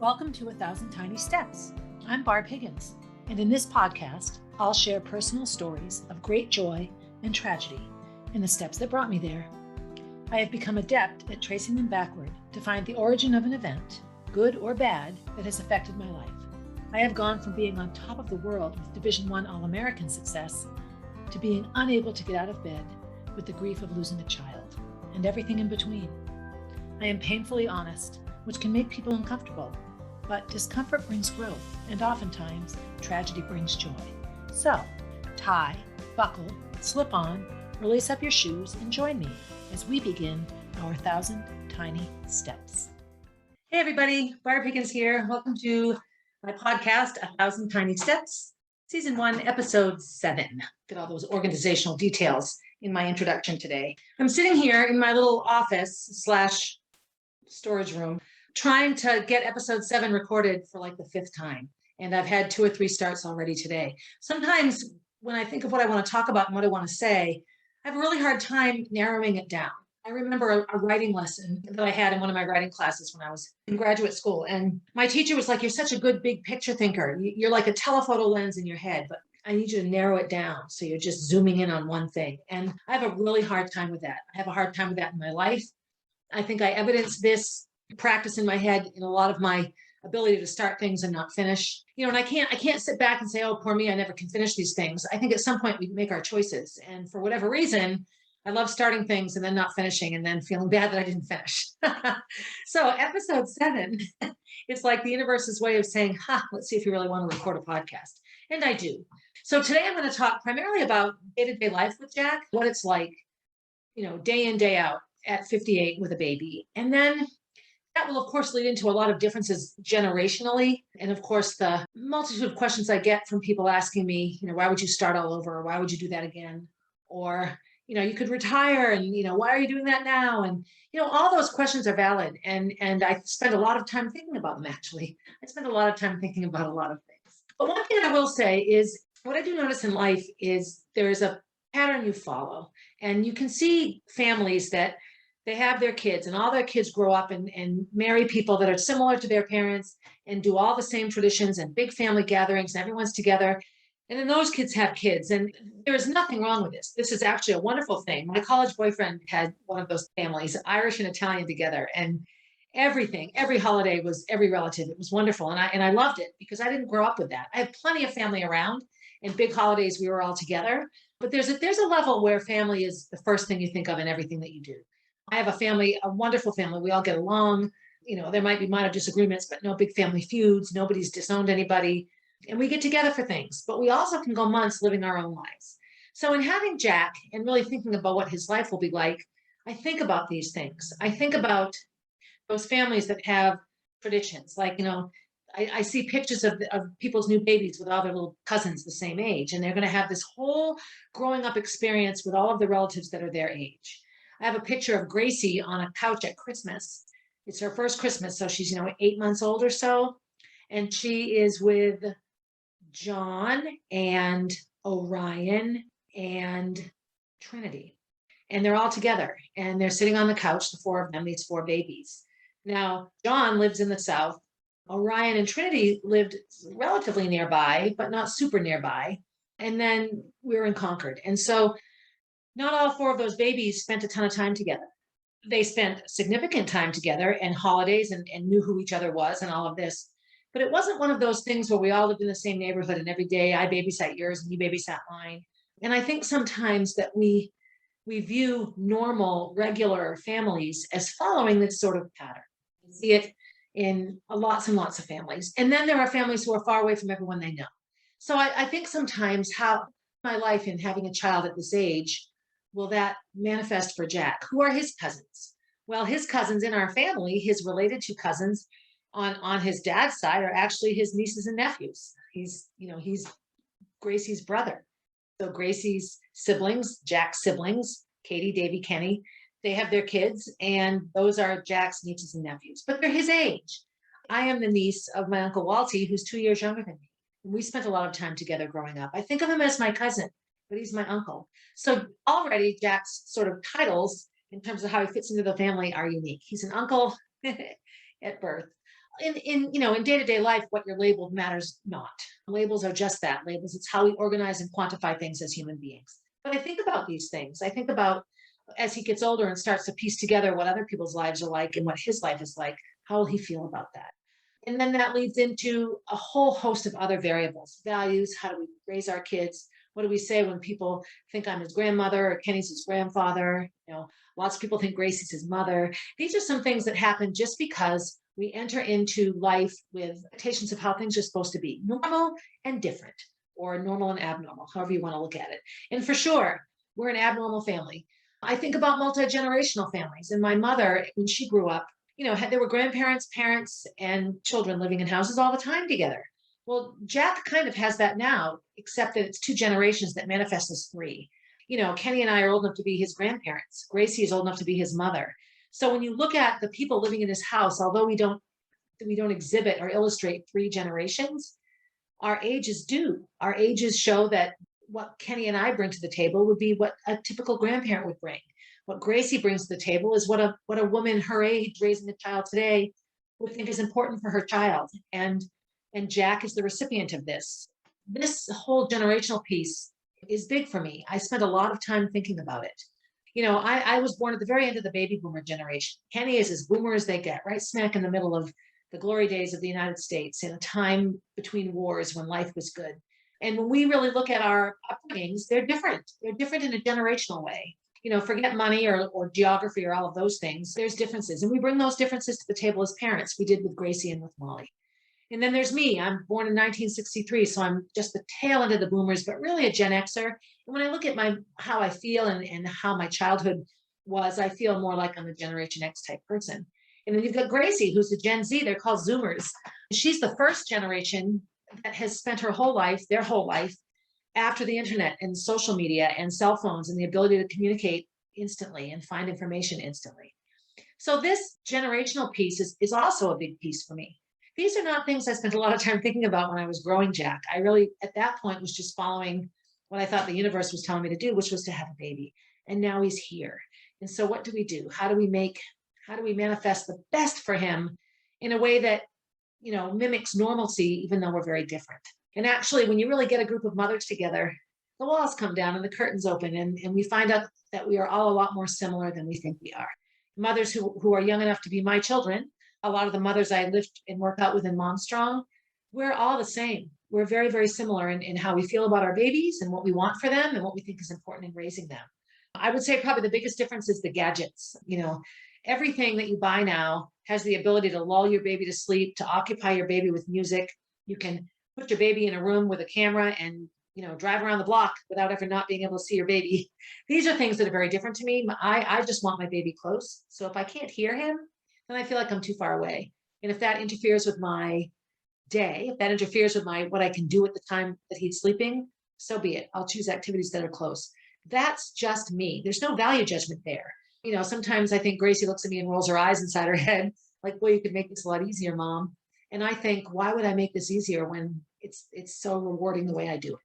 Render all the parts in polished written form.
Welcome to 1,000 Tiny Steps. I'm Barb Higgins, and in this podcast, I'll share personal stories of great joy and tragedy and the steps that brought me there. I have become adept at tracing them backward to find the origin of an event, good or bad, that has affected my life. I have gone from being on top of the world with Division I All-American success to being unable to get out of bed with the grief of losing a child and everything in between. I am painfully honest, which can make people uncomfortable. But discomfort brings growth, and oftentimes tragedy brings joy. So, tie, buckle, slip on, release up your shoes, and join me as we begin our 1,000 Tiny Steps. Hey everybody, Barb Higgins here. Welcome to my podcast, 1,000 Tiny Steps, Season 1, Episode 7. Get all those organizational details in my introduction today. I'm sitting here in my little office / storage room, trying to get episode 7 recorded for like the 5th time. And I've had 2 or 3 starts already today. Sometimes when I think of what I want to talk about and what I want to say, I have a really hard time narrowing it down. I remember a writing lesson that I had in one of my writing classes when I was in graduate school. And my teacher was like, "You're such a good big picture thinker. You're like a telephoto lens in your head, but I need you to narrow it down so you're just zooming in on one thing." And I have a really hard time with that. I have a hard time with that in my life. I think I evidence this practice in my head in a lot of my ability to start things and not finish. And I can't sit back and say, "Oh, poor me, I never can finish these things." I think at some point we make our choices. And for whatever reason, I love starting things and then not finishing and then feeling bad that I didn't finish. So episode 7, it's like the universe's way of saying, let's see if you really want to record a podcast. And I do. So today I'm going to talk primarily about day-to-day life with Jack, what it's like, day in, day out at 58 with a baby. And then that will, of course, lead into a lot of differences generationally. And of course, the multitude of questions I get from people asking me, why would you start all over? Or why would you do that again? Or, you could retire and, why are you doing that now? And, all those questions are valid. And I spend a lot of time thinking about them, actually. I spend a lot of time thinking about a lot of things. But one thing I will say is what I do notice in life is there is a pattern you follow. And you can see families that they have their kids and all their kids grow up and marry people that are similar to their parents and do all the same traditions and big family gatherings and everyone's together. And then those kids have kids. And there is nothing wrong with this. This is actually a wonderful thing. My college boyfriend had one of those families, Irish and Italian together, and every holiday was every relative. It was wonderful. And I loved it because I didn't grow up with that. I have plenty of family around, and big holidays we were all together. But there's a level where family is the first thing you think of in everything that you do. I have a family, a wonderful family. We all get along. There might be minor disagreements, but no big family feuds. Nobody's disowned anybody. And we get together for things. But we also can go months living our own lives. So in having Jack and really thinking about what his life will be like, I think about these things. I think about those families that have traditions. Like, I see pictures of people's new babies with all their little cousins the same age. And they're going to have this whole growing up experience with all of the relatives that are their age. I have a picture of Gracie on a couch at Christmas. It's her first Christmas, so she's, 8 months old or so. And she is with John and Orion and Trinity. And they're all together. And they're sitting on the couch, the 4 of them, these 4 babies. Now, John lives in the South. Orion and Trinity lived relatively nearby, but not super nearby. And then we were in Concord. And so not all 4 of those babies spent a ton of time together. They spent significant time together and holidays and knew who each other was and all of this. But it wasn't one of those things where we all lived in the same neighborhood and every day I babysat yours and you babysat mine. And I think sometimes that we view normal, regular families as following this sort of pattern. We see it in lots and lots of families. And then there are families who are far away from everyone they know. So I think sometimes how my life in having a child at this age will that manifest for Jack? Who are his cousins? Well, his cousins in our family, his related 2 cousins on his dad's side are actually his nieces and nephews. He's Gracie's brother. So Gracie's siblings, Jack's siblings, Katie, Davy, Kenny, they have their kids, and those are Jack's nieces and nephews, but they're his age. I am the niece of my Uncle Walty, who's 2 years younger than me. And we spent a lot of time together growing up. I think of him as my cousin, but he's my uncle. So already Jack's sort of titles in terms of how he fits into the family are unique. He's an uncle at birth. In day-to-day life, what you're labeled matters not. Labels are just that, labels. It's how we organize and quantify things as human beings. But I think about these things. I think about as he gets older and starts to piece together what other people's lives are like and what his life is like, how will he feel about that? And then that leads into a whole host of other variables, values. How do we raise our kids? What do we say when people think I'm his grandmother or Kenny's his grandfather? Lots of people think Gracie's his mother. These are some things that happen just because we enter into life with expectations of how things are supposed to be, normal and different, or normal and abnormal, however you want to look at it. And for sure, we're an abnormal family. I think about multi-generational families. And my mother, when she grew up, there were grandparents, parents, and children living in houses all the time together. Well, Jack kind of has that now, except that it's two generations that manifest as three. Kenny and I are old enough to be his grandparents. Gracie is old enough to be his mother. So when you look at the people living in his house, although we don't exhibit or illustrate three generations, our ages do. Our ages show that what Kenny and I bring to the table would be what a typical grandparent would bring. What Gracie brings to the table is what a woman her age raising a child today would think is important for her child. And Jack is the recipient of this. This whole generational piece is big for me. I spent a lot of time thinking about it. I was born at the very end of the baby boomer generation. Kenny is as boomer as they get, right smack in the middle of the glory days of the United States, in a time between wars when life was good. And when we really look at our upbringings, they're different. They're different in a generational way. Forget money or geography or all of those things. There's differences. And we bring those differences to the table as parents. We did with Gracie and with Molly. And then there's me. I'm born in 1963, so I'm just the tail end of the boomers, but really a Gen Xer. And when I look at how I feel and how my childhood was, I feel more like I'm a Generation X type person. And then you've got Gracie, who's a Gen Z. They're called Zoomers. She's the first generation that has spent their whole life after the internet and social media and cell phones and the ability to communicate instantly and find information instantly. So this generational piece is also a big piece for me. These are not things I spent a lot of time thinking about when I was growing Jack. I really, at that point, was just following what I thought the universe was telling me to do, which was to have a baby. And now he's here. And so what do we do? How do we manifest the best for him in a way that, mimics normalcy, even though we're very different? And actually, when you really get a group of mothers together, the walls come down and the curtains open, and we find out that we are all a lot more similar than we think we are. Mothers who are young enough to be my children, a lot of the mothers I lived and worked out with in Mom Strong, we're all the same. We're very, very similar in how we feel about our babies and what we want for them and what we think is important in raising them. I would say probably the biggest difference is the gadgets. Everything that you buy now has the ability to lull your baby to sleep, to occupy your baby with music. You can put your baby in a room with a camera and drive around the block without ever not being able to see your baby. These are things that are very different to me. I just want my baby close. So if I can't hear him, then I feel like I'm too far away. And if that interferes with my day, if that interferes with what I can do at the time that he's sleeping, so be it. I'll choose activities that are close. That's just me. There's no value judgment there. Sometimes I think Gracie looks at me and rolls her eyes inside her head, like, boy, you could make this a lot easier, Mom. And I think, why would I make this easier when it's so rewarding the way I do it?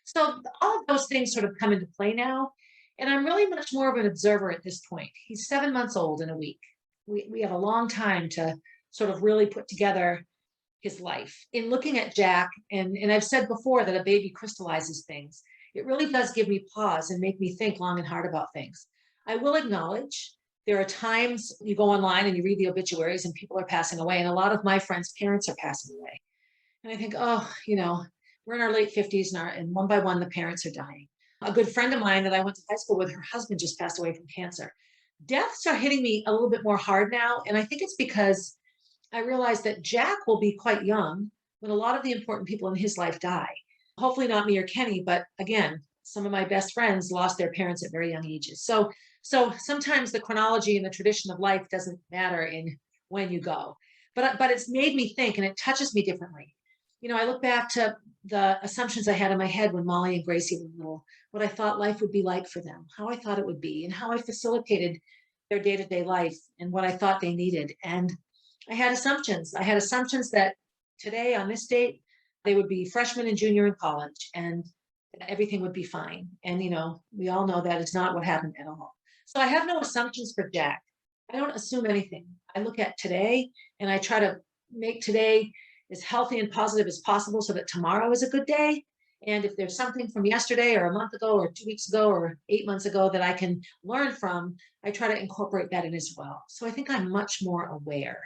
So all of those things sort of come into play now. And I'm really much more of an observer at this point. He's 7 months old in a week. We have a long time to sort of really put together his life. In looking at Jack, and I've said before that a baby crystallizes things, it really does give me pause and make me think long and hard about things. I will acknowledge there are times you go online and you read the obituaries and people are passing away, and a lot of my friends' parents are passing away. And I think, we're in our late 50s and one by one, the parents are dying. A good friend of mine that I went to high school with, her husband just passed away from cancer. Deaths are hitting me a little bit more hard now. And I think it's because I realized that Jack will be quite young when a lot of the important people in his life die. Hopefully not me or Kenny, but again, some of my best friends lost their parents at very young ages. So sometimes the chronology and the tradition of life doesn't matter in when you go. But it's made me think, and it touches me differently. I look back to the assumptions I had in my head when Molly and Gracie were little, what I thought life would be like for them, how I thought it would be, and how I facilitated their day-to-day life and what I thought they needed. And I had assumptions. I had assumptions that today, on this date, they would be freshman and junior in college and everything would be fine. And, we all know that is not what happened at all. So I have no assumptions for Jack. I don't assume anything. I look at today and I try to make today as healthy and positive as possible so that tomorrow is a good day. And if there's something from yesterday or a month ago or 2 weeks ago or 8 months ago that I can learn from, I try to incorporate that in as well. So I think I'm much more aware.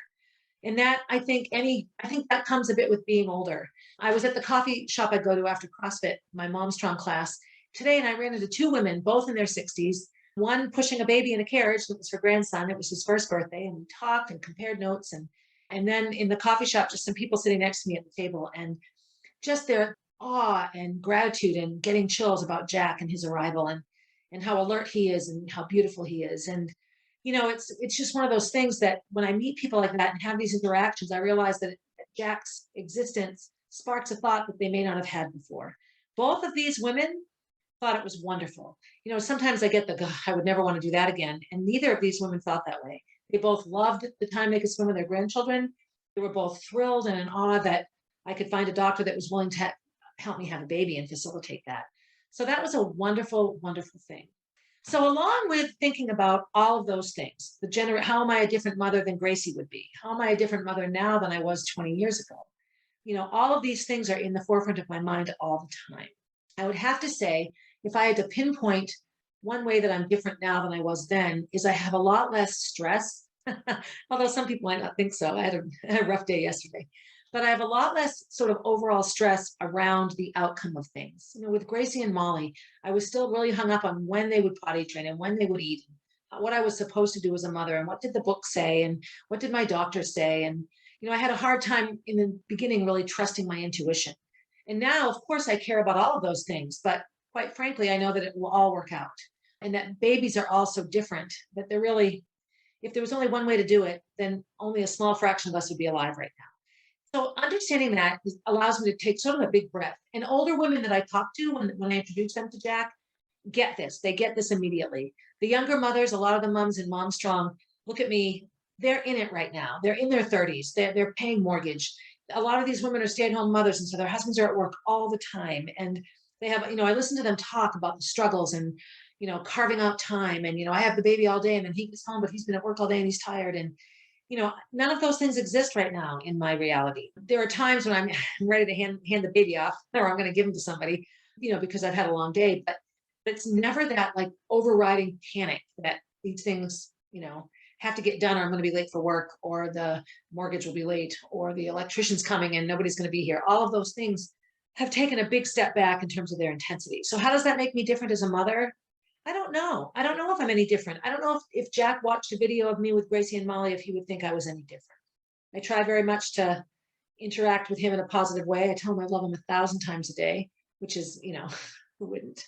And that I think that comes a bit with being older. I was at the coffee shop I go to after CrossFit, my Mom Strong class today, and I ran into two women, both in their 60s, one pushing a baby in a carriage that was her grandson. It was his first birthday, and we talked and compared notes. And then in the coffee shop, just some people sitting next to me at the table, and just their awe and gratitude and getting chills about Jack and his arrival and how alert he is and how beautiful he is. And it's just one of those things that when I meet people like that and have these interactions, I realize that Jack's existence sparks a thought that they may not have had before. Both of these women thought it was wonderful. Sometimes I get "God, I would never want to do that again." And neither of these women thought that way. They both loved the time they could spend with their grandchildren. They were both thrilled and in awe that I could find a doctor that was willing to help me have a baby and facilitate that. So that was a wonderful, wonderful thing. So along with thinking about all of those things, how am I a different mother than Gracie would be? How am I a different mother now than I was 20 years ago? All of these things are in the forefront of my mind all the time. I would have to say, if I had to pinpoint one way that I'm different now than I was then, is I have a lot less stress. Although some people might not think so. I had a rough day yesterday. But I have a lot less sort of overall stress around the outcome of things. With Gracie and Molly, I was still really hung up on when they would potty train and when they would eat, what I was supposed to do as a mother, and what did the book say, and what did my doctor say. And, I had a hard time in the beginning really trusting my intuition. And now, of course, I care about all of those things. But quite frankly, I know that it will all work out and that babies are all so different that they're really, if there was only one way to do it, then only a small fraction of us would be alive right now. So understanding that allows me to take sort of a big breath. And older women that I talk to when I introduce them to Jack get this. They get this immediately. The younger mothers, a lot of the moms in Mom Strong, look at me. They're in it right now. They're in their 30s. They're paying mortgage. A lot of these women are stay-at-home mothers, and so their husbands are at work all the time. And they have, I listen to them talk about the struggles and, carving out time. And, I have the baby all day, and then he gets home, but he's been at work all day and he's tired. And none of those things exist right now in my reality. There are times when I'm ready to hand the baby off, or I'm going to give him to somebody, because I've had a long day. But it's never that like overriding panic that these things, have to get done, or I'm going to be late for work, or the mortgage will be late, or the electrician's coming and nobody's going to be here. All of those things have taken a big step back in terms of their intensity. So how does that make me different as a mother? I don't know. I don't know if I'm any different. I don't know if Jack watched a video of me with Gracie and Molly, if he would think I was any different. I try very much to interact with him in a positive way. I tell him I love him 1,000 times a day, which is, who wouldn't?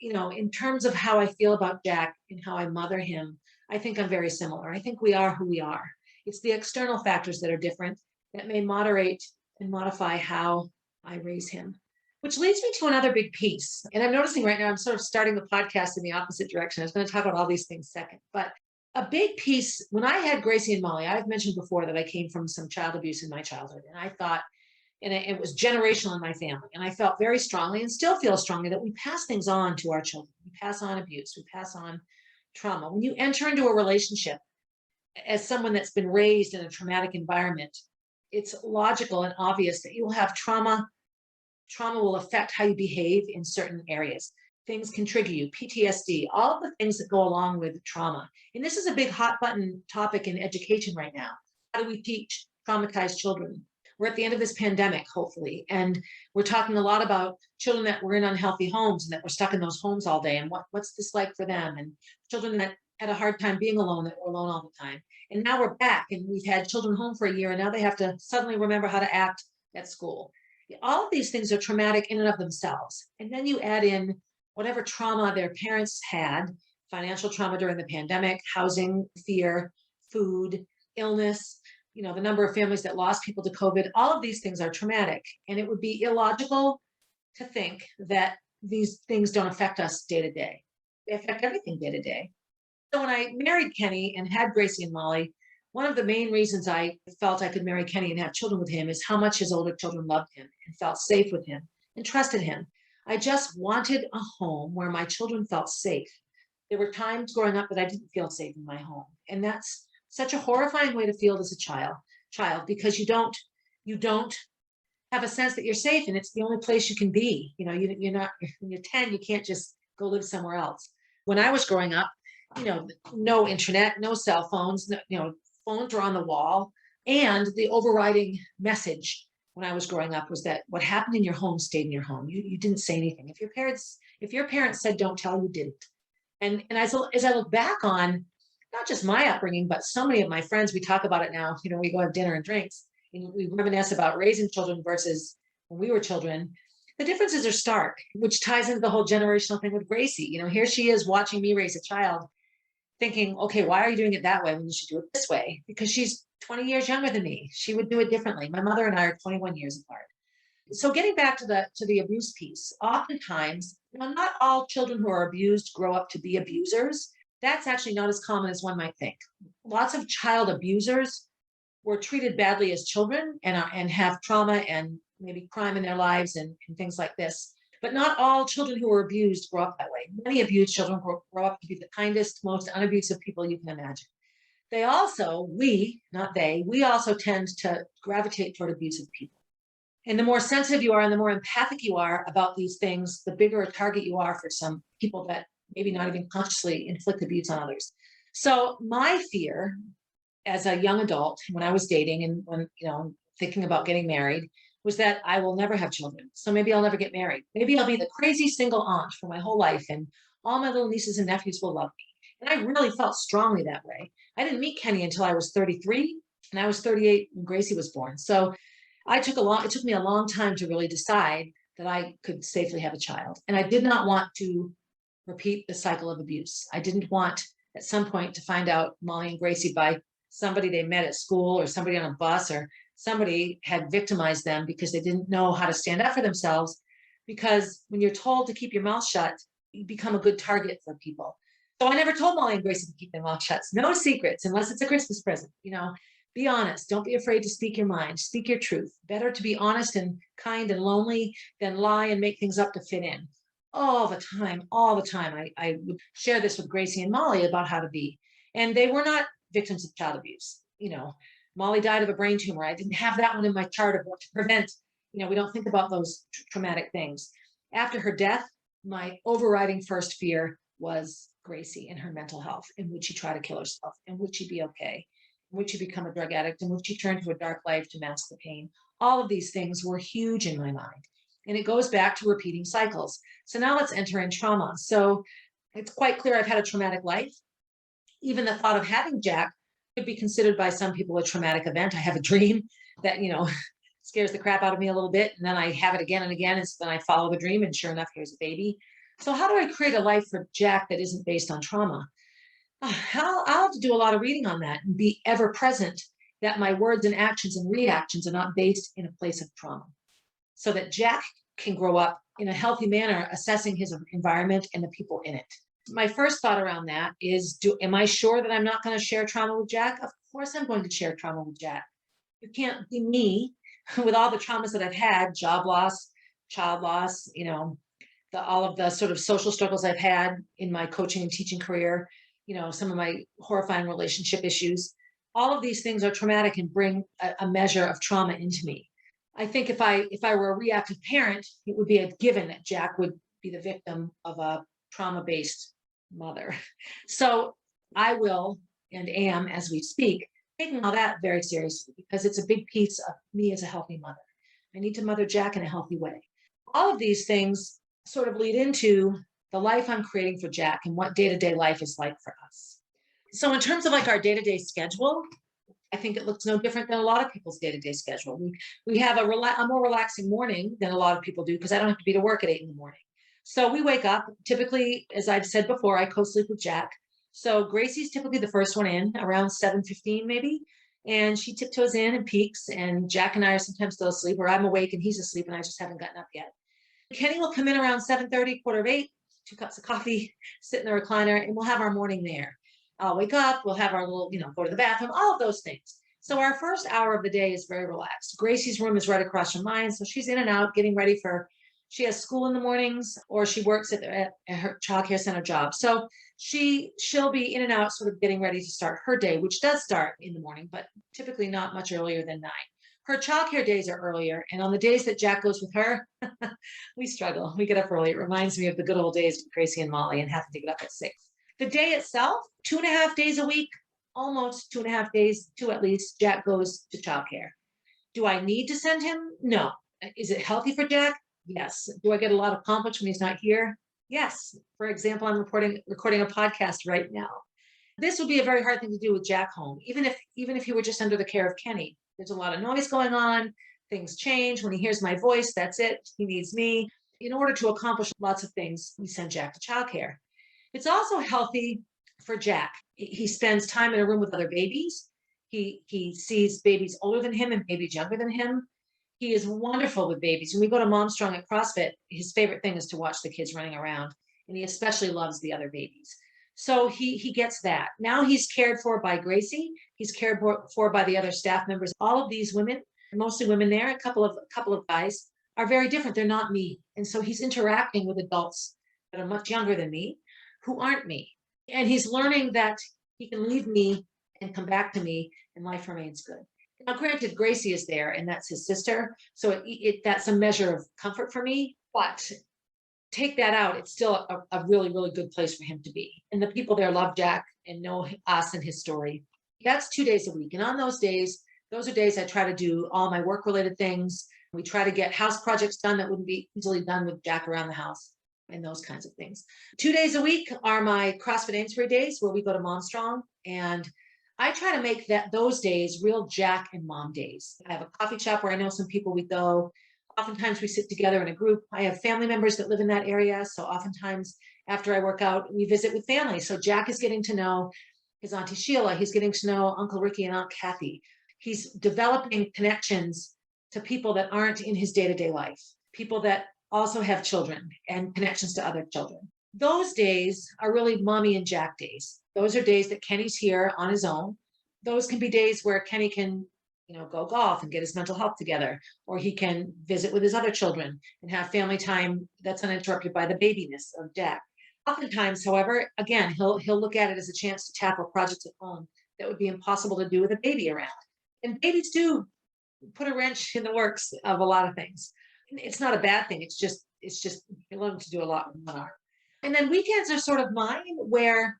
In terms of how I feel about Jack and how I mother him, I think I'm very similar. I think we are who we are. It's the external factors that are different that may moderate and modify how I raise him. Which leads me to another big piece. And I'm noticing right now, I'm sort of starting the podcast in the opposite direction. I was going to talk about all these things second. But a big piece, when I had Gracie and Molly, I've mentioned before that I came from some child abuse in my childhood. And I thought, and it was generational in my family. And I felt very strongly and still feel strongly that we pass things on to our children. We pass on abuse. We pass on trauma. When you enter into a relationship as someone that's been raised in a traumatic environment, it's logical and obvious that you will have trauma. Trauma will affect how you behave in certain areas. Things can trigger you, PTSD, all of the things that go along with trauma. And this is a big hot button topic in education right now. How do we teach traumatized children? We're at the end of this pandemic, hopefully, and we're talking a lot about children that were in unhealthy homes and that were stuck in those homes all day, and what's this like for them, and children that had a hard time being alone, that were alone all the time. And now we're back, and we've had children home for a year, and now they have to suddenly remember how to act at school. All of these things are traumatic in and of themselves. And then you add in whatever trauma their parents had, financial trauma during the pandemic, housing, fear, food, illness, the number of families that lost people to COVID. All of these things are traumatic. And it would be illogical to think that these things don't affect us day to day. They affect everything day to day. So when I married Kenny and had Gracie and Molly, one of the main reasons I felt I could marry Kenny and have children with him is how much his older children loved him and felt safe with him and trusted him. I just wanted a home where my children felt safe. There were times growing up that I didn't feel safe in my home. And that's such a horrifying way to feel as a child. child because you don't have a sense that you're safe and it's the only place you can be. You're not, when you're 10, you can't just go live somewhere else. When I was growing up, no internet, no cell phones, phones were on the wall. And the overriding message when I was growing up was that what happened in your home stayed in your home. You didn't say anything. If your parents said don't tell, you didn't. And as I look back on not just my upbringing, but so many of my friends, we talk about it now. We go have dinner and drinks, and we reminisce about raising children versus when we were children. The differences are stark, which ties into the whole generational thing with Gracie. Here she is watching me raise a child, thinking, okay, why are you doing it that way when you should do it this way? Because she's 20 years younger than me. She would do it differently. My mother and I are 21 years apart. So getting back to the abuse piece, oftentimes, not all children who are abused grow up to be abusers. That's actually not as common as one might think. Lots of child abusers were treated badly as children and have trauma and maybe crime in their lives and things like this. But not all children who were abused grow up that way. Many abused children grow up to be the kindest, most unabusive people you can imagine. We also tend to gravitate toward abusive people. And the more sensitive you are and the more empathic you are about these things, the bigger a target you are for some people that maybe not even consciously inflict abuse on others. So my fear as a young adult, when I was dating and when, thinking about getting married, was that I will never have children. So maybe I'll never get married. Maybe I'll be the crazy single aunt for my whole life and all my little nieces and nephews will love me. And I really felt strongly that way. I didn't meet Kenny until I was 33 and I was 38 when Gracie was born. So it took me a long time to really decide that I could safely have a child. And I did not want to repeat the cycle of abuse. I didn't want at some point to find out Molly and Gracie by somebody they met at school or somebody on a bus or somebody had victimized them because they didn't know how to stand up for themselves. Because when you're told to keep your mouth shut, you become a good target for people. So I never told Molly and Gracie to keep their mouth shut. No secrets, unless it's a Christmas present. Be honest. Don't be afraid to speak your mind. Speak your truth. Better to be honest and kind and lonely than lie and make things up to fit in. All the time. I would share this with Gracie and Molly about how to be. And they were not victims of child abuse. Molly died of a brain tumor. I didn't have that one in my chart of what to prevent. We don't think about those traumatic things. After her death, my overriding first fear was Gracie and her mental health. And would she try to kill herself? And would she be okay? Would she become a drug addict? And would she turn to a dark life to mask the pain? All of these things were huge in my mind. And it goes back to repeating cycles. So now let's enter in trauma. So it's quite clear I've had a traumatic life. Even the thought of having Jack could be considered by some people a traumatic event. I have a dream that, scares the crap out of me a little bit. And then I have it again and again. And then I follow the dream. And sure enough, here's a baby. So how do I create a life for Jack that isn't based on trauma? I'll have to do a lot of reading on that and be ever present that my words and actions and reactions are not based in a place of trauma, so that Jack can grow up in a healthy manner, assessing his environment and the people in it. My first thought around that is, am I sure that I'm not going to share trauma with Jack? Of course I'm going to share trauma with Jack. You can't be me with all the traumas that I've had, job loss, child loss, all of the sort of social struggles I've had in my coaching and teaching career, some of my horrifying relationship issues. All of these things are traumatic and bring a measure of trauma into me. I think if I were a reactive parent, it would be a given that Jack would be the victim of a trauma-based mother. So I will and am, as we speak, taking all that very seriously because it's a big piece of me as a healthy mother. I need to mother Jack in a healthy way. All of these things sort of lead into the life I'm creating for Jack and what day-to-day life is like for us. So in terms of like our day-to-day schedule, I think it looks no different than a lot of people's day-to-day schedule. We have a more relaxing morning than a lot of people do because I don't have to be to work at 8 a.m. So we wake up, typically, as I've said before, I co-sleep with Jack. So Gracie's typically the first one in around 7:15 maybe. And she tiptoes in and peeks, and Jack and I are sometimes still asleep, or I'm awake and he's asleep and I just haven't gotten up yet. Kenny will come in around 7:30, 7:45, 2 cups of coffee, sit in the recliner, and we'll have our morning there. I'll wake up, we'll have our little, go to the bathroom, all of those things. So our first hour of the day is very relaxed. Gracie's room is right across from mine, so she's in and out, getting ready for She has school in the mornings, or she works at her childcare center job. So she'll be in and out, sort of getting ready to start her day, which does start in the morning, but typically not much earlier than 9. Her childcare days are earlier, and on the days that Jack goes with her, we struggle. We get up early. It reminds me of the good old days with Gracie and Molly and having to get up at 6. The day itself, 2.5 days a week, almost 2.5 days, 2 at least, Jack goes to childcare. Do I need to send him? No. Is it healthy for Jack? Yes. Do I get a lot accomplished when he's not here? Yes. For example, I'm recording a podcast right now. This would be a very hard thing to do with Jack home, even if he were just under the care of Kenny. There's a lot of noise going on. Things change. When he hears my voice, that's it. He needs me. In order to accomplish lots of things, we send Jack to childcare. It's also healthy for Jack. He spends time in a room with other babies. He sees babies older than him and babies younger than him. He is wonderful with babies. When we go to Mom Strong at CrossFit, his favorite thing is to watch the kids running around, and he especially loves the other babies. So he gets that. Now he's cared for by Gracie. He's cared for by the other staff members. All of these women, mostly women there, a couple of guys, are very different. They're not me. And so he's interacting with adults that are much younger than me, who aren't me. And he's learning that he can leave me and come back to me, and life remains good. Now, granted, Gracie is there, and that's his sister. So that's a measure of comfort for me. But take that out, it's still a really, really good place for him to be. And the people there love Jack and know us and his story. That's 2 days a week. And on those days, those are days I try to do all my work-related things. We try to get house projects done that wouldn't be easily done with Jack around the house and those kinds of things. 2 days a week are my CrossFit Amesbury days, where we go to Mom Strong. And I try to make those days real Jack and Mom days. I have a coffee shop where I know some people. We go. Oftentimes we sit together in a group. I have family members that live in that area. So oftentimes after I work out, we visit with family. So Jack is getting to know his Auntie Sheila. He's getting to know Uncle Ricky and Aunt Kathy. He's developing connections to people that aren't in his day-to-day life, people that also have children and connections to other children. Those days are really Mommy and Jack days. Those are days that Kenny's here on his own. Those can be days where Kenny can, go golf and get his mental health together, or he can visit with his other children and have family time that's uninterrupted by the babiness of Jack. Oftentimes, however, again, he'll look at it as a chance to tackle projects at home that would be impossible to do with a baby around. And babies do put a wrench in the works of a lot of things. It's not a bad thing. It's just you learn to do a lot with one arm. And then weekends are sort of mine, where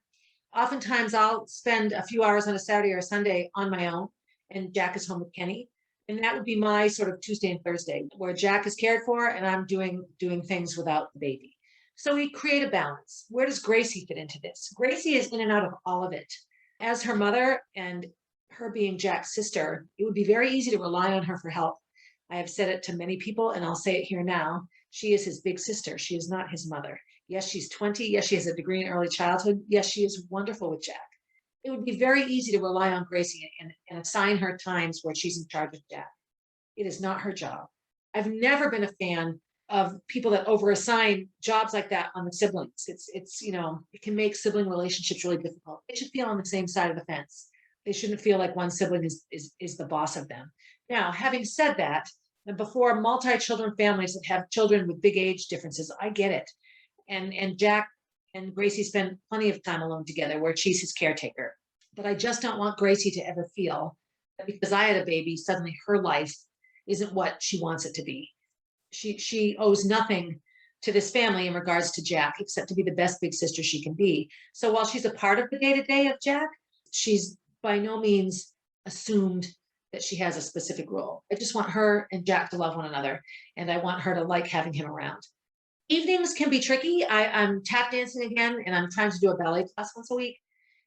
oftentimes I'll spend a few hours on a Saturday or a Sunday on my own, and Jack is home with Kenny. And that would be my sort of Tuesday and Thursday, where Jack is cared for and I'm doing things without the baby. So we create a balance. Where does Gracie fit into this? Gracie is in and out of all of it. As her mother and her being Jack's sister, it would be very easy to rely on her for help. I have said it to many people, and I'll say it here now. She is his big sister. She is not his mother. Yes, she's 20. Yes, she has a degree in early childhood. Yes, she is wonderful with Jack. It would be very easy to rely on Gracie and assign her times where she's in charge of Jack. It is not her job. I've never been a fan of people that overassign jobs like that on the siblings. It can make sibling relationships really difficult. They should feel on the same side of the fence. They shouldn't feel like one sibling is the boss of them. Now, having said that, and before multi-children families that have children with big age differences, I get it. And Jack and Gracie spend plenty of time alone together where she's his caretaker. But I just don't want Gracie to ever feel that because I had a baby, suddenly her life isn't what she wants it to be. She owes nothing to this family in regards to Jack, except to be the best big sister she can be. So while she's a part of the day-to-day of Jack, she's by no means assumed that she has a specific role. I just want her and Jack to love one another, and I want her to like having him around. Evenings can be tricky. I'm tap dancing again, and I'm trying to do a ballet class once a week.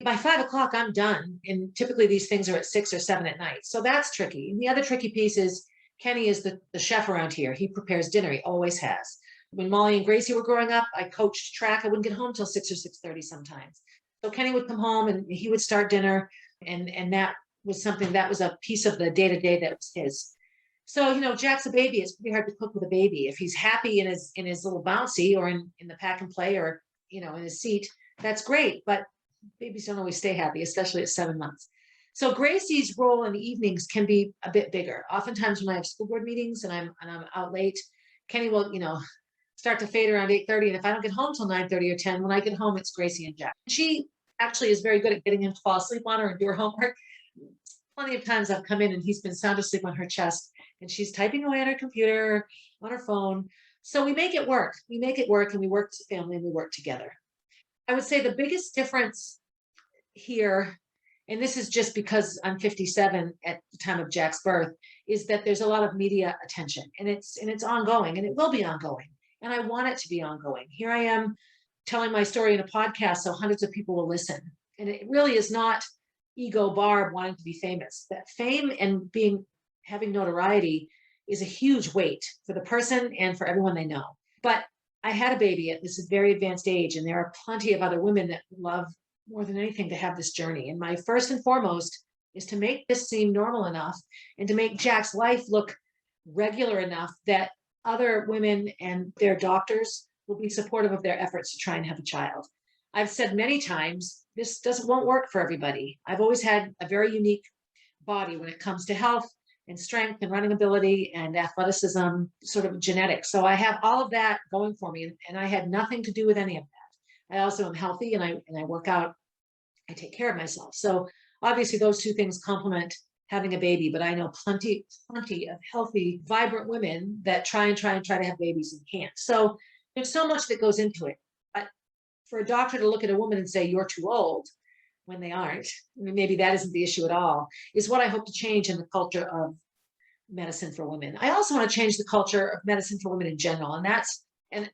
By 5 o'clock, I'm done. And typically these things are at 6 or 7 at night. So that's tricky. And the other tricky piece is Kenny is the chef around here. He prepares dinner. He always has. When Molly and Gracie were growing up, I coached track. I wouldn't get home till 6 or 6:30 sometimes. So Kenny would come home and he would start dinner. And that was something that was a piece of the day-to-day that was his. So, Jack's a baby. It's pretty hard to cook with a baby. If he's happy in his little bouncy or in the pack and play or, in his seat, that's great. But babies don't always stay happy, especially at 7 months. So Gracie's role in the evenings can be a bit bigger. Oftentimes when I have school board meetings and I'm out late, Kenny will, start to fade around 8:30. And if I don't get home till 9:30 or 10, when I get home, it's Gracie and Jack. She actually is very good at getting him to fall asleep on her and do her homework. Plenty of times I've come in and he's been sound asleep on her chest and she's typing away on her computer, on her phone. So we make it work. We make it work and we work as a family and we work together. I would say the biggest difference here, and this is just because I'm 57 at the time of Jack's birth, is that there's a lot of media attention and it's ongoing and it will be ongoing. And I want it to be ongoing. Here I am telling my story in a podcast so hundreds of people will listen. And it really is not ego Barb wanting to be famous. That fame and having notoriety is a huge weight for the person and for everyone they know. But I had a baby at this very advanced age, and there are plenty of other women that love more than anything to have this journey. And my first and foremost is to make this seem normal enough and to make Jack's life look regular enough that other women and their doctors will be supportive of their efforts to try and have a child. I've said many times, this won't work for everybody. I've always had a very unique body when it comes to health and strength and running ability and athleticism, sort of genetics. So I have all of that going for me, and I had nothing to do with any of that. I also am healthy and I work out, I take care of myself. So obviously those two things complement having a baby, but I know plenty of healthy, vibrant women that try to have babies and can't. So there's so much that goes into it. But for a doctor to look at a woman and say, you're too old, when they aren't, I mean, maybe that isn't the issue at all, is what I hope to change in the culture of medicine for women. I also want to change the culture of medicine for women in general. And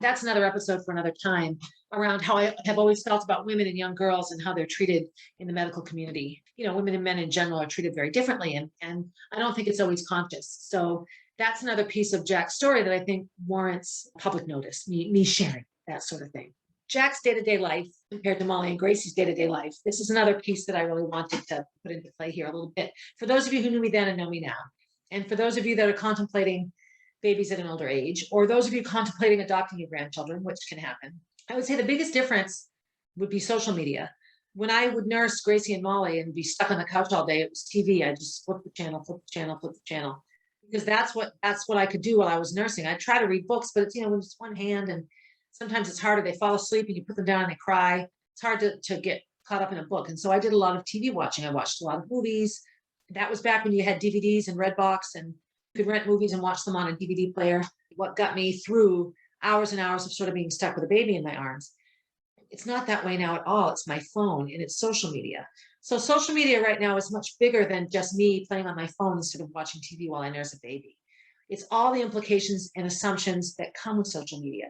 that's another episode for another time, around how I have always felt about women and young girls and how they're treated in the medical community. You know, women and men in general are treated very differently. And I don't think it's always conscious. So that's another piece of Jack's story that I think warrants public notice, me sharing that sort of thing. Jack's day-to-day life compared to Molly and Gracie's day-to-day life. This is another piece that I really wanted to put into play here a little bit. For those of you who knew me then and know me now, and for those of you that are contemplating babies at an older age, or those of you contemplating adopting your grandchildren, which can happen, I would say the biggest difference would be social media. When I would nurse Gracie and Molly and be stuck on the couch all day, it was TV. I just flip the channel, because that's what I could do while I was nursing. I'd try to read books, but it's, with just one hand, and sometimes it's harder. They fall asleep and you put them down and they cry. It's hard to get caught up in a book. And so I did a lot of TV watching. I watched a lot of movies. That was back when you had DVDs and Redbox and you could rent movies and watch them on a DVD player. What got me through hours and hours of sort of being stuck with a baby in my arms. It's not that way now at all. It's my phone and it's social media. So social media right now is much bigger than just me playing on my phone instead of watching TV while I nurse a baby. It's all the implications and assumptions that come with social media.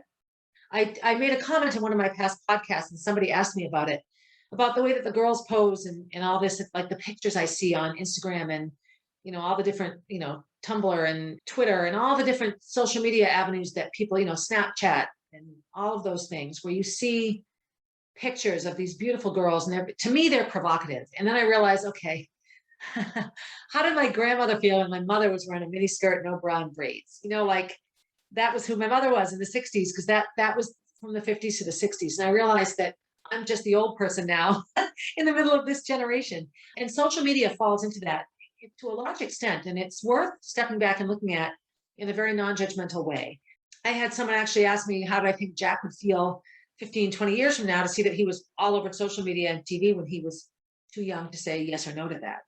I made a comment in one of my past podcasts and somebody asked me about it, about the way that the girls pose and all this, like the pictures I see on Instagram and, all the different, Tumblr and Twitter and all the different social media avenues that people, Snapchat and all of those things where you see pictures of these beautiful girls. And to me, they're provocative. And then I realized, okay, how did my grandmother feel when my mother was wearing a mini skirt, no bra and braids? Like that was who my mother was in the 60s, because that was from the 50s to the 60s. And I realized that I'm just the old person now in the middle of this generation. And social media falls into that to a large extent. And it's worth stepping back and looking at in a very non-judgmental way. I had someone actually ask me, how do I think Jack would feel 15, 20 years from now to see that he was all over social media and TV when he was too young to say yes or no to that?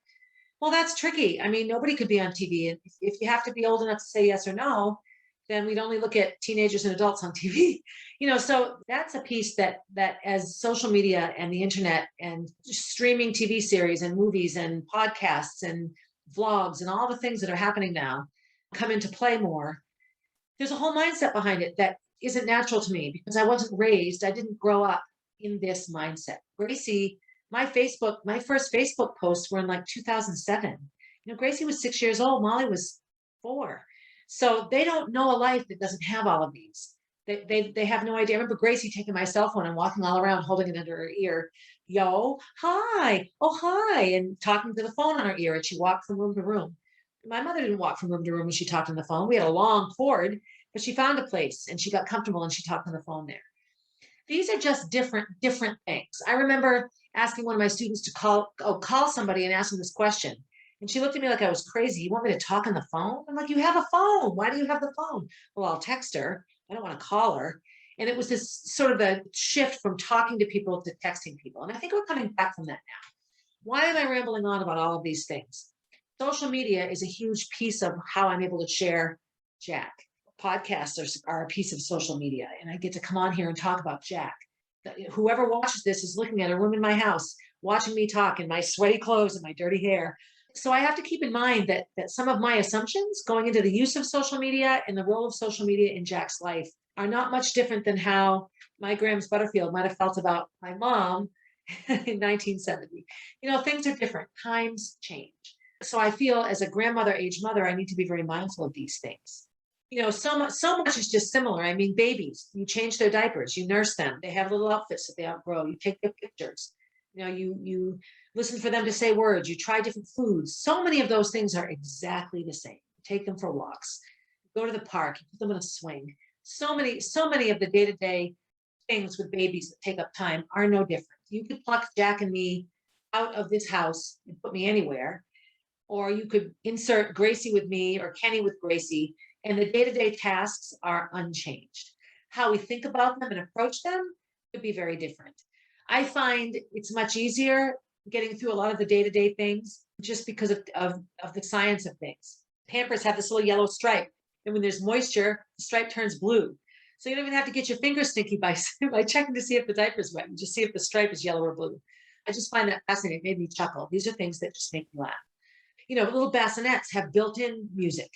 Well, that's tricky. I mean, nobody could be on TV. And if you have to be old enough to say yes or no, then we'd only look at teenagers and adults on TV. So that's a piece that as social media and the internet and streaming TV series and movies and podcasts and vlogs and all the things that are happening now come into play more, there's a whole mindset behind it that isn't natural to me because I didn't grow up in this mindset. Gracie, my first Facebook posts were in like 2007. Gracie was 6 years old. Molly was 4. So they don't know a life that doesn't have all of these. They have no idea. I remember Gracie taking my cell phone and walking all around holding it under her ear. Yo, hi, oh, hi, and talking to the phone on her ear. And she walked from room to room. My mother didn't walk from room to room when she talked on the phone. We had a long cord, but she found a place and she got comfortable and she talked on the phone there. These are just different things. I remember asking one of my students to call somebody and ask them this question. And she looked at me like I was crazy. You want me to talk on the phone? I'm like, you have a phone. Why do you have the phone? Well, I'll text her. I don't want to call her. And it was this sort of a shift from talking to people to texting people. And I think we're coming back from that now. Why am I rambling on about all of these things? Social media is a huge piece of how I'm able to share Jack. Podcasts are a piece of social media, and I get to come on here and talk about Jack. Whoever watches this is looking at a room in my house, watching me talk in my sweaty clothes and my dirty hair. So I have to keep in mind that some of my assumptions going into the use of social media and the role of social media in Jack's life are not much different than how my Grams Butterfield might have felt about my mom in 1970. Things are different. Times change. So I feel as a grandmother, age mother, I need to be very mindful of these things. So much is just similar. I mean, babies, you change their diapers, you nurse them, they have little outfits that they outgrow, you take their pictures, you listen for them to say words, you try different foods. So many of those things are exactly the same. Take them for walks, go to the park, put them in a swing. So many of the day-to-day things with babies that take up time are no different. You could pluck Jack and me out of this house and put me anywhere, or you could insert Gracie with me or Kenny with Gracie, and the day-to-day tasks are unchanged. How we think about them and approach them could be very different. I find it's much easier getting through a lot of the day-to-day things just because of the science of things. Pampers have this little yellow stripe, and when there's moisture, the stripe turns blue. So you don't even have to get your fingers stinky by checking to see if the diaper's wet. You just see if the stripe is yellow or blue. I just find that fascinating. It made me chuckle. These are things that just make me laugh. Little bassinets have built-in music,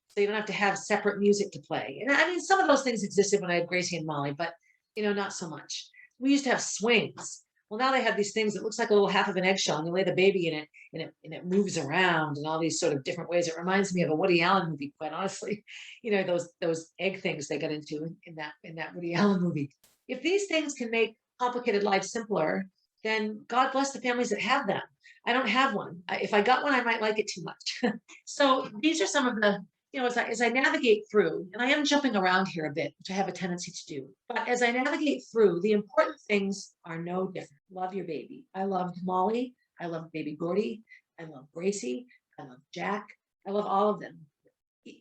so you don't have to have separate music to play. And I mean, some of those things existed when I had Gracie and Molly, but not so much. We used to have swings. Well, now they have these things that looks like a little half of an eggshell, and you lay the baby in it, and it moves around in all these sort of different ways. It reminds me of a Woody Allen movie, quite honestly. Those egg things they got into in that Woody Allen movie. If these things can make complicated life simpler, then God bless the families that have them. I don't have one. If I got one, I might like it too much. So these are some of the, as I navigate through, and I am jumping around here a bit, which I have a tendency to do, but as I navigate through, the important things are no different. Love your baby. I loved Molly. I love baby Gordy. I love Gracie. I love Jack. I love all of them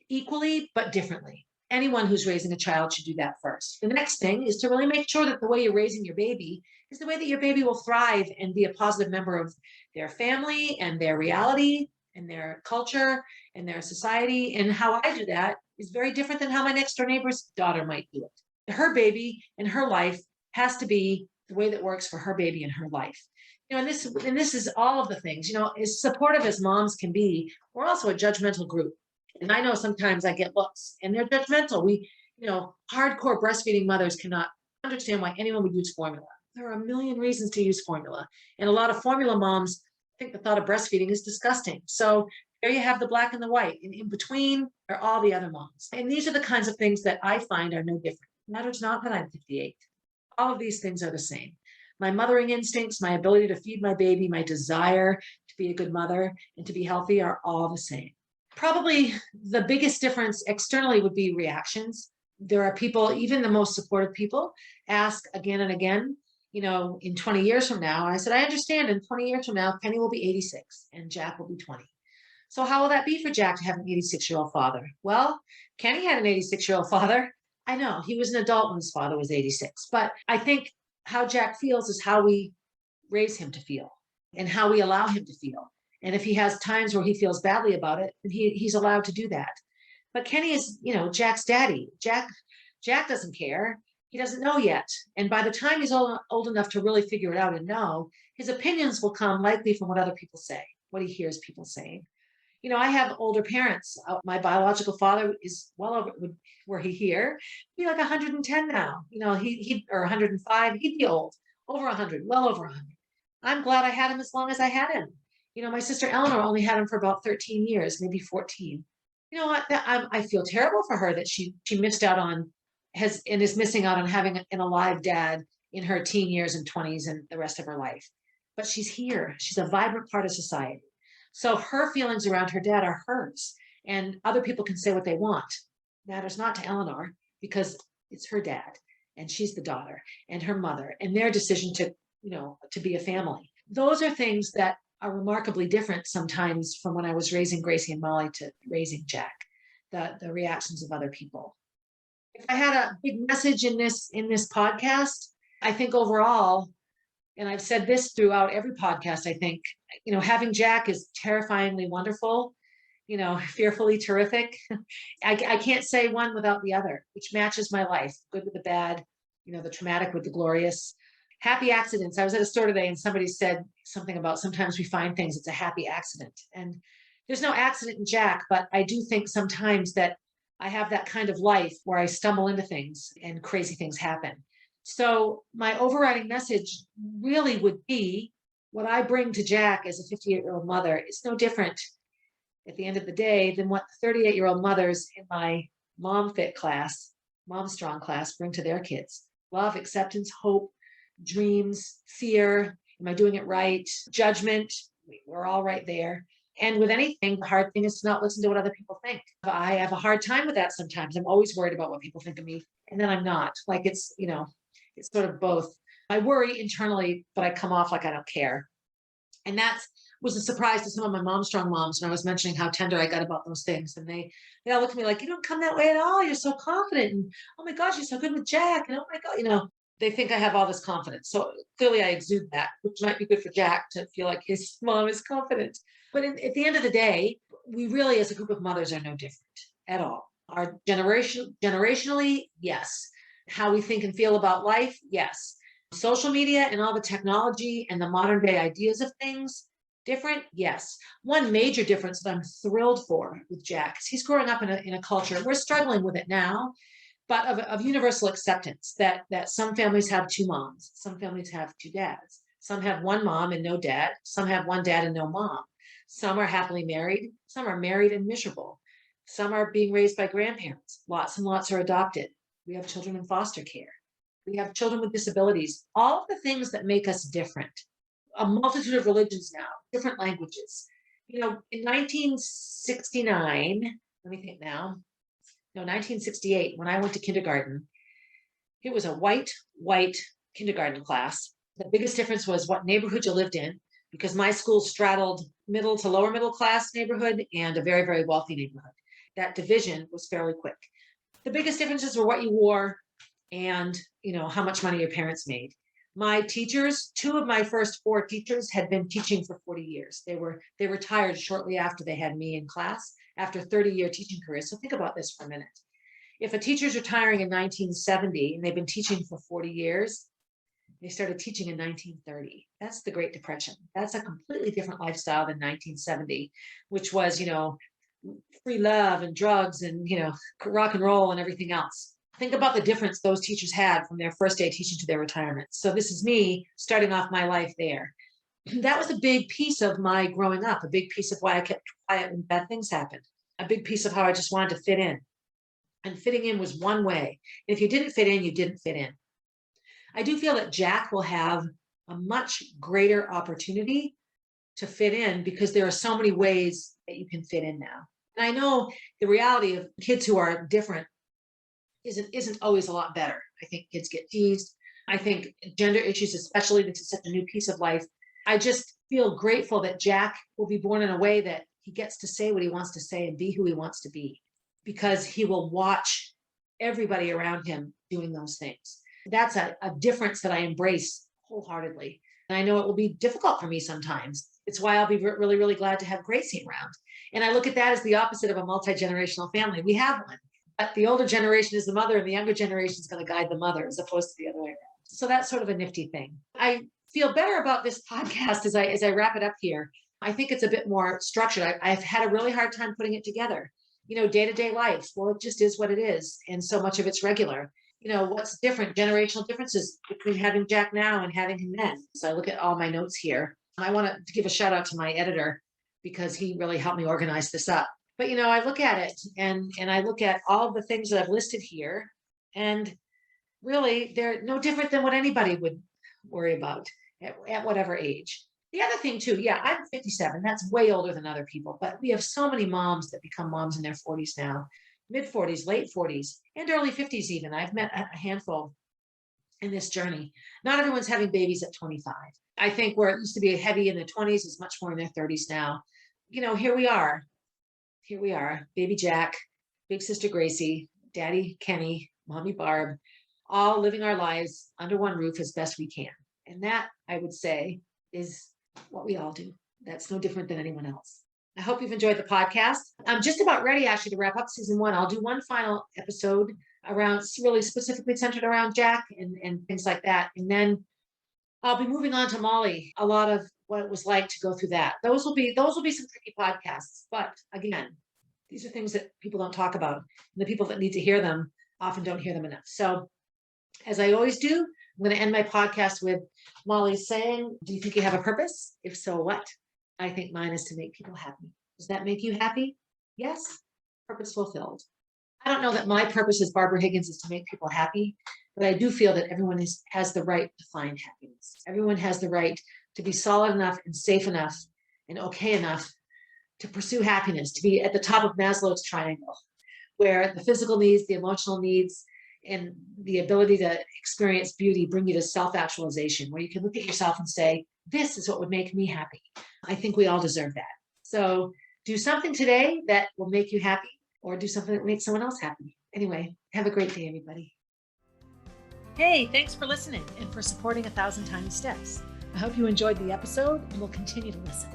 equally, but differently. Anyone who's raising a child should do that first. The next thing is to really make sure that the way you're raising your baby is the way that your baby will thrive and be a positive member of their family and their reality and their culture and their society. And how I do that is very different than how my next door neighbor's daughter might do it. Her baby and her life has to be the way that works for her baby and her life. And this is all of the things, as supportive as moms can be, we're also a judgmental group. And I know sometimes I get looks and they're judgmental. Hardcore breastfeeding mothers cannot understand why anyone would use formula. There are a million reasons to use formula. And a lot of formula moms think the thought of breastfeeding is disgusting. So there you have the black and the white. And in between are all the other moms. And these are the kinds of things that I find are no different. It matters not that I'm 58. All of these things are the same. My mothering instincts, my ability to feed my baby, my desire to be a good mother and to be healthy are all the same. Probably the biggest difference externally would be reactions. There are people, even the most supportive people, ask again and again, in 20 years from now. I said, I understand in 20 years from now, Penny will be 86 and Jack will be 20. So how will that be for Jack to have an 86-year-old father? Well, Kenny had an 86-year-old father. I know he was an adult when his father was 86, but I think how Jack feels is how we raise him to feel and how we allow him to feel. And if he has times where he feels badly about it, then he's allowed to do that. But Kenny is, Jack's daddy. Jack doesn't care. He doesn't know yet. And by the time he's old enough to really figure it out and know, his opinions will come likely from what other people say, what he hears people saying. I have older parents. My biological father is well over, were he here, he'd be like 110 now. He or 105, he'd be old, over 100, well over 100. I'm glad I had him as long as I had him. My sister Eleanor only had him for about 13 years, maybe 14. I feel terrible for her that she missed out on, is missing out on having an alive dad in her teen years and 20s and the rest of her life. But she's here. She's a vibrant part of society. So her feelings around her dad are hers, and other people can say what they want. Matters not to Eleanor because it's her dad, and she's the daughter, and her mother, and their decision to be a family. Those are things that are remarkably different sometimes from when I was raising Gracie and Molly to raising Jack, the reactions of other people. If I had a big message in this podcast, I think overall, and I've said this throughout every podcast, I think, having Jack is terrifyingly wonderful, fearfully terrific. I can't say one without the other, which matches my life, good with the bad, the traumatic with the glorious. Happy accidents. I was at a store today and somebody said something about sometimes we find things, it's a happy accident. And there's no accident in Jack, but I do think sometimes that I have that kind of life where I stumble into things and crazy things happen. So my overriding message really would be what I bring to Jack as a 58-year-old mother is no different at the end of the day than what the 38-year-old mothers in my Mom Fit class, Mom Strong class bring to their kids. Love, acceptance, hope, dreams, fear. Am I doing it right? Judgment. We're all right there. And with anything, the hard thing is to not listen to what other people think. I have a hard time with that sometimes. I'm always worried about what people think of me. And then I'm not. Like it's sort of both. I worry internally, but I come off like I don't care. And that was a surprise to some of my Mom Strong moms when I was mentioning how tender I got about those things. And they all look at me like, you don't come that way at all. You're so confident. And oh my gosh, you're so good with Jack. And oh my God, they think I have all this confidence. So clearly I exude that, which might be good for Jack to feel like his mom is confident. But at the end of the day, we really, as a group of mothers, are no different at all. Our generationally, yes. How we think and feel about life, yes. Social media and all the technology and the modern day ideas of things, different, yes. One major difference that I'm thrilled for with Jack is he's growing up in a culture, we're struggling with it now, but of universal acceptance that some families have two moms, some families have two dads, some have one mom and no dad, some have one dad and no mom. Some are happily married, some are married and miserable. Some are being raised by grandparents. Lots and lots are adopted. We have children in foster care. We have children with disabilities. All of the things that make us different. A multitude of religions now, different languages. In 1969, let me think now. No, 1968, when I went to kindergarten, it was a white kindergarten class. The biggest difference was what neighborhood you lived in, because my school straddled middle to lower middle class neighborhood and a very, very wealthy neighborhood. That division was fairly quick. The biggest differences were what you wore and, how much money your parents made. My teachers, two of my first four teachers had been teaching for 40 years. They retired shortly after they had me in class, after 30-year teaching careers. So think about this for a minute. If a teacher's retiring in 1970 and they've been teaching for 40 years, they started teaching in 1930. That's the Great Depression. That's a completely different lifestyle than 1970, which was, free love and drugs and, rock and roll and everything else. Think about the difference those teachers had from their first day teaching to their retirement. So this is me starting off my life there. That was a big piece of my growing up, a big piece of why I kept quiet when bad things happened, a big piece of how I just wanted to fit in. And fitting in was one way. If you didn't fit in, you didn't fit in. I do feel that Jack will have a much greater opportunity to fit in because there are so many ways that you can fit in now. And I know the reality of kids who are different isn't always a lot better. I think kids get teased. I think gender issues, especially, this is such a new piece of life. I just feel grateful that Jack will be born in a way that he gets to say what he wants to say and be who he wants to be, because he will watch everybody around him doing those things. That's a difference that I embrace wholeheartedly. And I know it will be difficult for me sometimes. It's why I'll be really, really glad to have Gracie around. And I look at that as the opposite of a multi-generational family. We have one, but the older generation is the mother and the younger generation is going to guide the mother as opposed to the other way around. So that's sort of a nifty thing. I feel better about this podcast as I wrap it up here. I think it's a bit more structured. I've had a really hard time putting it together. Day-to-day life. Well, it just is what it is. And so much of it's regular. What's different, generational differences between having Jack now and having him then. So I look at all my notes here. I want to give a shout out to my editor because he really helped me organize this up. But, I look at it and I look at all of the things that I've listed here, and really they're no different than what anybody would worry about at whatever age. The other thing too, yeah, I'm 57. That's way older than other people, but we have so many moms that become moms in their 40s now, mid 40s, late 40s, and early 50s even. I've met a handful in this journey. Not everyone's having babies at 25. I think where it used to be heavy in the 20s is much more in their 30s now. Here we are. Baby Jack, big sister Gracie, daddy Kenny, mommy Barb, all living our lives under one roof as best we can. And that, I would say, is what we all do. That's no different than anyone else. I hope you've enjoyed the podcast. I'm just about ready actually to wrap up season 1. I'll do one final episode around, really specifically centered around Jack and things like that. And then I'll be moving on to Molly, a lot of what it was like to go through that. Those will be some tricky podcasts. But again, these are things that people don't talk about. And the people that need to hear them often don't hear them enough. So as I always do, I'm going to end my podcast with Molly saying, do you think you have a purpose? If so, what? I think mine is to make people happy. Does that make you happy? Yes. Purpose fulfilled. I don't know that my purpose as Barbara Higgins is to make people happy, but I do feel that everyone has the right to find happiness. Everyone has the right to be solid enough and safe enough and okay enough to pursue happiness, to be at the top of Maslow's triangle, where the physical needs, the emotional needs, and the ability to experience beauty bring you to self-actualization, where you can look at yourself and say, this is what would make me happy. I think we all deserve that. So do something today that will make you happy, or do something that makes someone else happy. Anyway, have a great day, everybody. Hey, thanks for listening and for supporting 1,000 Tiny Steps. I hope you enjoyed the episode and will continue to listen.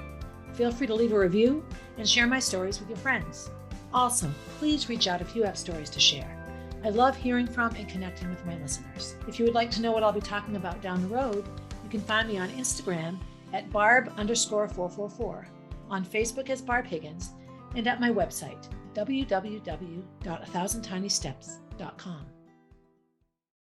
Feel free to leave a review and share my stories with your friends. Also, please reach out if you have stories to share. I love hearing from and connecting with my listeners. If you would like to know what I'll be talking about down the road, you can find me on Instagram at Barb_444, on Facebook as Barb Higgins, and at my website, www.1000tinysteps.com.